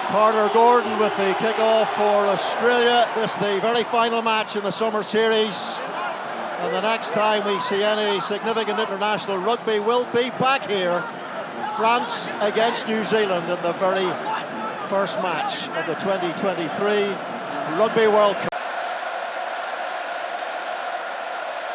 Carter Gordon with the kick-off for Australia. This is the very final match in the summer series. And the next time we see any significant international rugby will be back here. France against New Zealand in the very first match of the 2023 Rugby World Cup.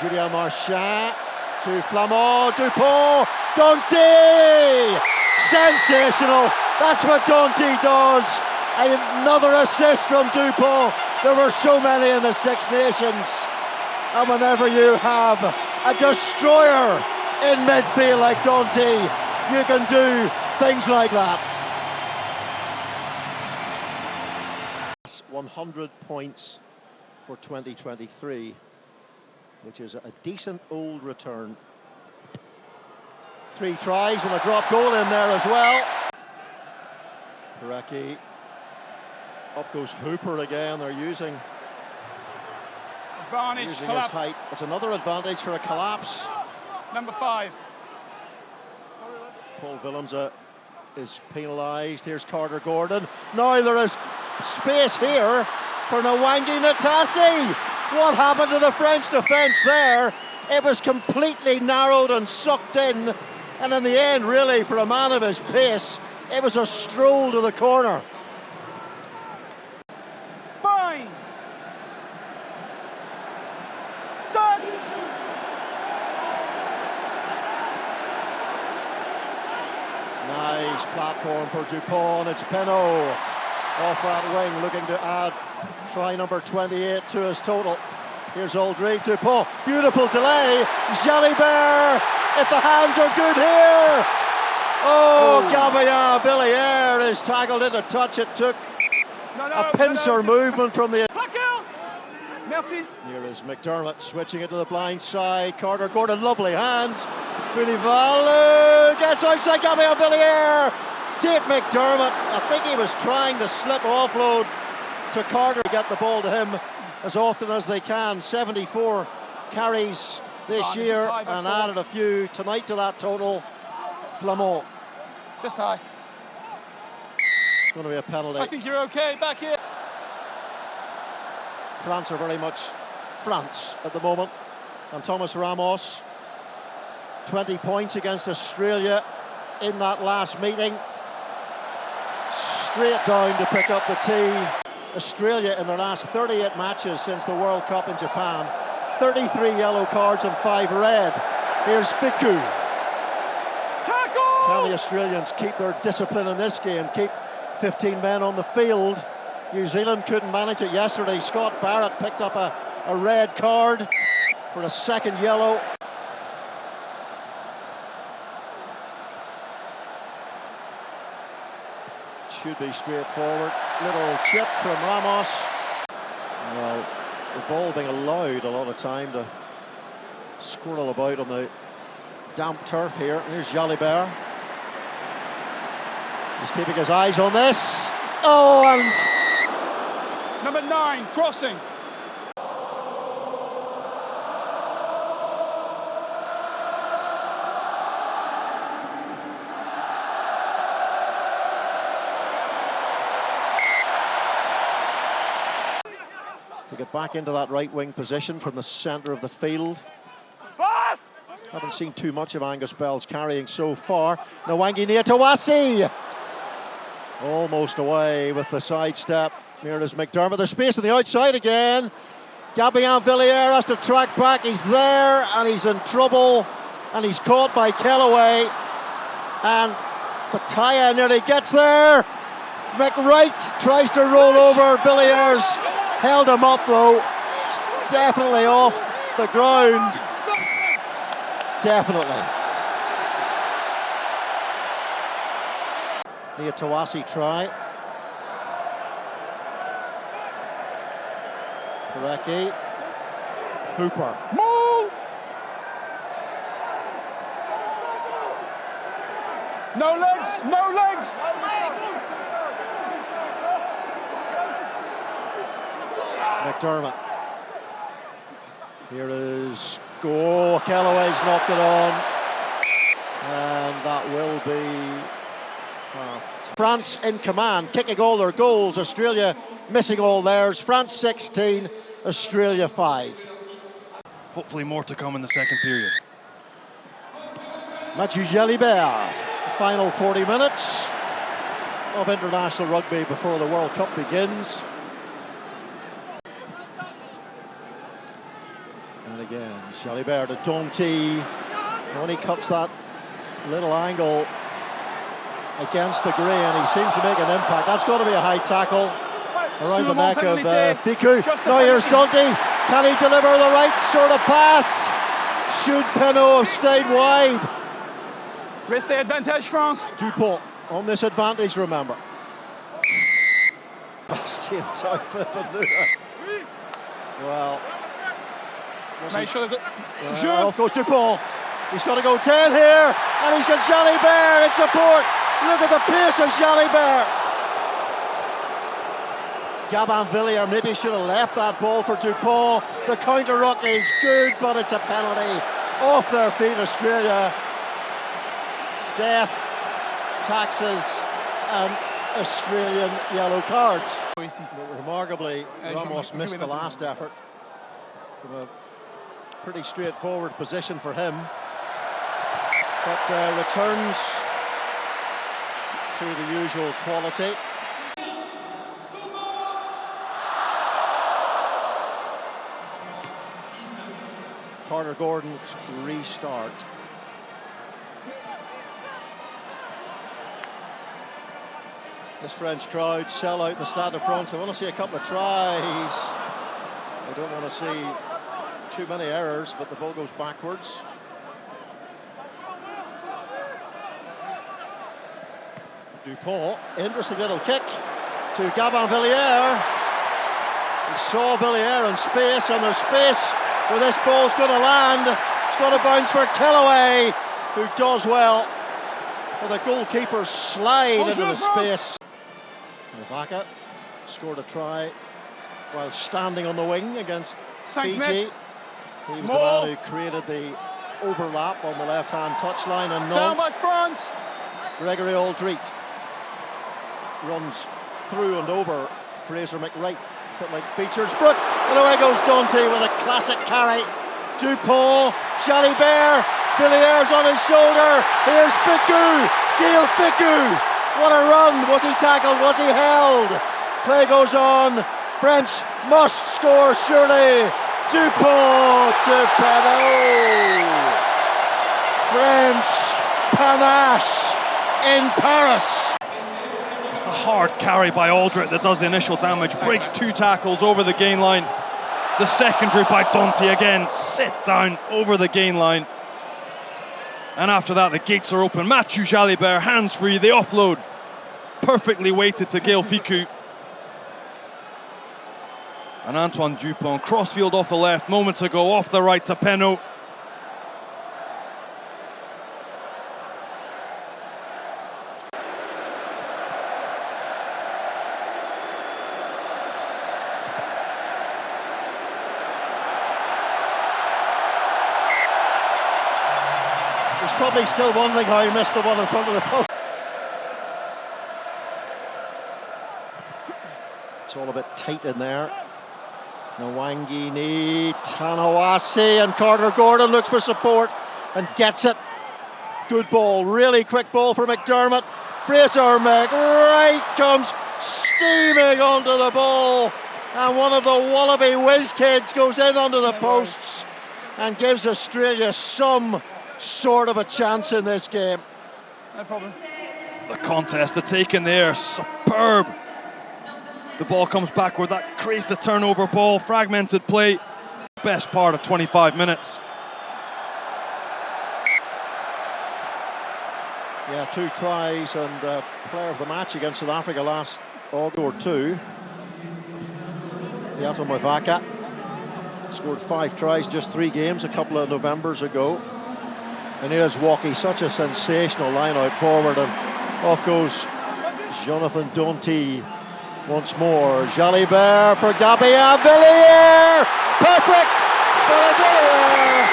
Julien Marchand to Flamand, Dupont, Dundee! Sensational! That's what Dundee does. Another assist from Dupont. There were so many in the Six Nations. And whenever you have a destroyer in midfield like Dundee, you can do things like that. 100 points for 2023, which is a decent old return. 3 tries and a drop goal in there as well. Parecki. Up goes Hooper again. They're using his height. It's another advantage for a collapse. Number 5. Paul Willems is penalised. Here's Carter Gordon. Now there is space here for Nwangi Natasi. What happened to the French defence there? It was completely narrowed and sucked in. And in the end, really, for a man of his pace, it was a stroll to the corner. Fine. Suns. Nice platform for Dupont. It's Penaud off that wing, looking to add try number 28 to his total. Here's Aldry, Dupont, beautiful delay. Jalibert, if the hands are good here. Oh, Gabien Villiers is tackled into touch. It took a pincer movement from the... Merci. Here is McDermott switching it to the blind side. Carter Gordon, lovely hands. Vunivalu gets outside Gabien Villiers. Tate McDermott, I think he was trying to slip offload to Carter to get the ball to him as often as they can. 74 carries this year and added a few tonight to that total. Flamand. Just high. It's going to be a penalty. I think you're okay back here. France are very much France at the moment. And Thomas Ramos, 20 points against Australia in that last meeting. Straight down to pick up the tee. Australia in their last 38 matches since the World Cup in Japan, 33 yellow cards and 5 red. Here's Fiku. Tackle! Can the Australians keep their discipline in this game, keep 15 men on the field? New Zealand couldn't manage it yesterday. Scott Barrett picked up a red card for a second yellow. Should be straightforward. Little chip from Ramos. Well, the ball being allowed a lot of time to squirrel about on the damp turf here. Here's Jalibert. He's keeping his eyes on this. Oh, and number 9 crossing. to get back into that right wing position from the centre of the field. Haven't seen too much of Angus Bell's carrying so far. Nwangi Natasi almost away with the sidestep. Here is McDermott. There's space on the outside again. Gabien Villiers has to track back. He's there and he's in trouble. And he's caught by Kellaway. And Pataya nearly gets there. McWright tries to roll over. Villiers held him up though. It's definitely off the ground. Definitely. Niatawasi try. Parecki. Hooper. Move! No legs, no legs! McDermott. Here is go. Kellaway's knocked it on. And that will be France in command, kicking all their goals. Australia missing all theirs. France 16, Australia 5. Hopefully more to come in the second period. Mathieu Jalibert, final 40 minutes of international rugby before the World Cup begins. And again, Jalibert to Donty. When he cuts that little angle against the grain, he seems to make an impact. That's got to be a high tackle around the neck of Fickou. Now here's Donty. Can he deliver the right sort of pass? Should Penaud have stayed wide? Reste advantage, France. Dupont on this advantage, remember. Bastien Taufifenua. Well, Make sure there's a... off goes Dupont. He's got to go 10 here, and he's got Jalibert in support. Look at the pace of Jalibert. Gabin Villiers maybe should have left that ball for Dupont. The counter ruck is good, but it's a penalty. Off their feet, Australia. Death, taxes, and Australian yellow cards. But remarkably, Ramos missed the last effort from a pretty straightforward position for him. But returns to the usual quality. Carter Gordon's restart. This French crowd sell out in the Stade de France. They want to see a couple of tries. They don't want to see too many errors, but the ball goes backwards. Dupont, interesting little kick to Gabin Villiers. He saw Villiers in space, and there's space where this ball's going to land. It's going to bounce for Kellaway, who does well with a goalkeeper's slide into the space. Vaca scored a try while standing on the wing against Fiji. He was the man who created the overlap on the left-hand touchline, and down by France. Gregory Aldrit runs through and over Fraser McWright, but like Beecher's Brook, and away goes Donty with a classic carry. Dupont, Jalibert, Villiers on his shoulder. Here's Fickou, Gaël Fickou. What a run! Was he tackled? Was he held? Play goes on. French must score, surely. Dupont to Penaud. French panache in Paris. It's the hard carry by Aldrit that does the initial damage. Breaks two tackles over the gain line. The secondary by Donty again. Sit down over the gain line. And after that, the gates are open. Mathieu Jalibert, hands free, the offload. Perfectly weighted to Gaël Fickou. And Antoine Dupont, crossfield off the left, moments ago, off the right to Penaud. He's probably still wondering how he missed the one in front of the post. It's all a bit tight in there. Nwangini, Tanawasi, and Carter Gordon looks for support and gets it. Good ball, really quick ball for McDermott. Fraser McWright comes steaming onto the ball, and one of the Wallaby whiz kids goes in under the posts and gives Australia some sort of a chance in this game. No problem. The contest, the take in there, superb. The ball comes backward, that creates the turnover ball, fragmented play. Best part of 25 minutes. Yeah, 2 tries and player of the match against South Africa last August or 2. Beato Mavaka scored 5 tries, just 3 games a couple of Novembers ago. And here's Walkie, such a sensational line out forward, and off goes Jonathan Donty once more. Jalibert for Gabin Villiers, perfect for Villiers,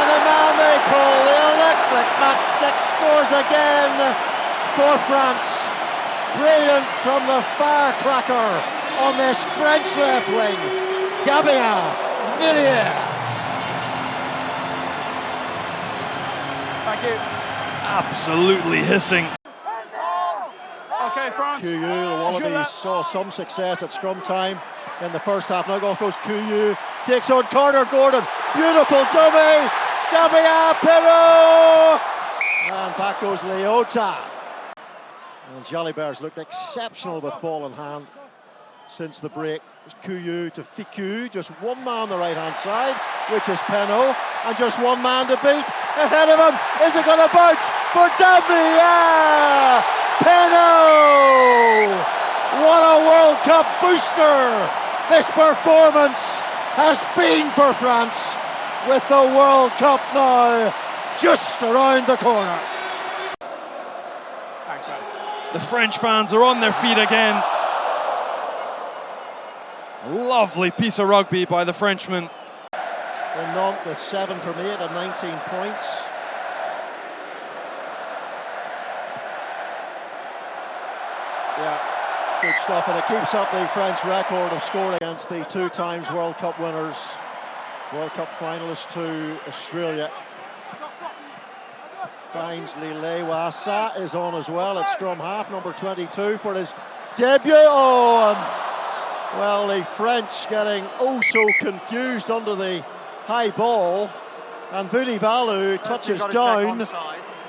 and the man they call the electric matchstick scores again. for France. Brilliant from the firecracker on this French left wing. Gabien Villiers. Thank you. Absolutely hissing. Okay, France. Couillou, the Wallabies saw some success at scrum time in the first half. Now off goes Couillou, takes on Carter Gordon. Beautiful dummy. Damien Penaud. And back goes Leota. And Jalibert looked exceptional with ball in hand since the break. It was Couillou to Ficou, just one man on the right hand side, which is Penaud, and just one man to beat. Ahead of him, is it going to bounce for Damien Penaud? What a World Cup booster this performance has been for France, with the World Cup now just around the corner. Thanks, man. The French fans are on their feet again. Lovely piece of rugby by the Frenchman. In Nantes with 7 from 8 and 19 points. Yeah, good stuff, and it keeps up the French record of scoring against the 2 times World Cup winners, World Cup finalists to Australia. Finds Lille. Wassa is on as well at scrum half, number 22 for his debut. Oh, and well, the French getting oh so confused under the high ball, and Vunivalu touches down.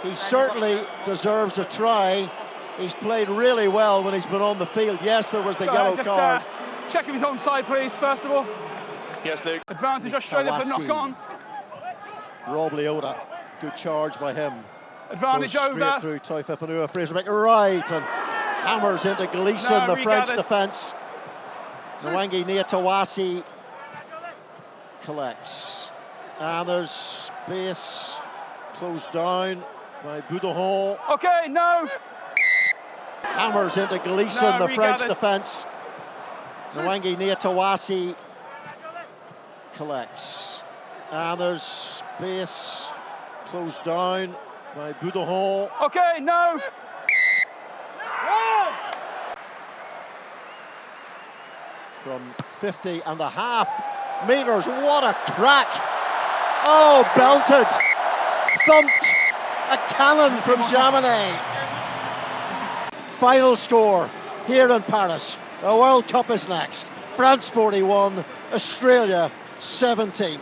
He certainly deserves a try. He's played really well when he's been on the field. Yes, there was the yellow card. Check if he's onside, please, first of all. Yes, Luke. Advantage Australia, but knock on. Rob Leota, good charge by him. Advantage goes straight over. through Taifefanua, Fraser Beck right, and hammers into Gleeson, No, the French regathered. defence. Nwangi Niatawasi collects, and there's space closed down by Boudouin. Okay, no. Hammers into Gleeson, No, the French regathered. defence. Nwangi Niatawasi collects, and there's space closed down by Boudouin. Okay, no. From 50 and a half metres, what a crack! Oh, belted, thumped, a cannon from Jaminet. Final score here in Paris. The World Cup is next. France 41, Australia 17.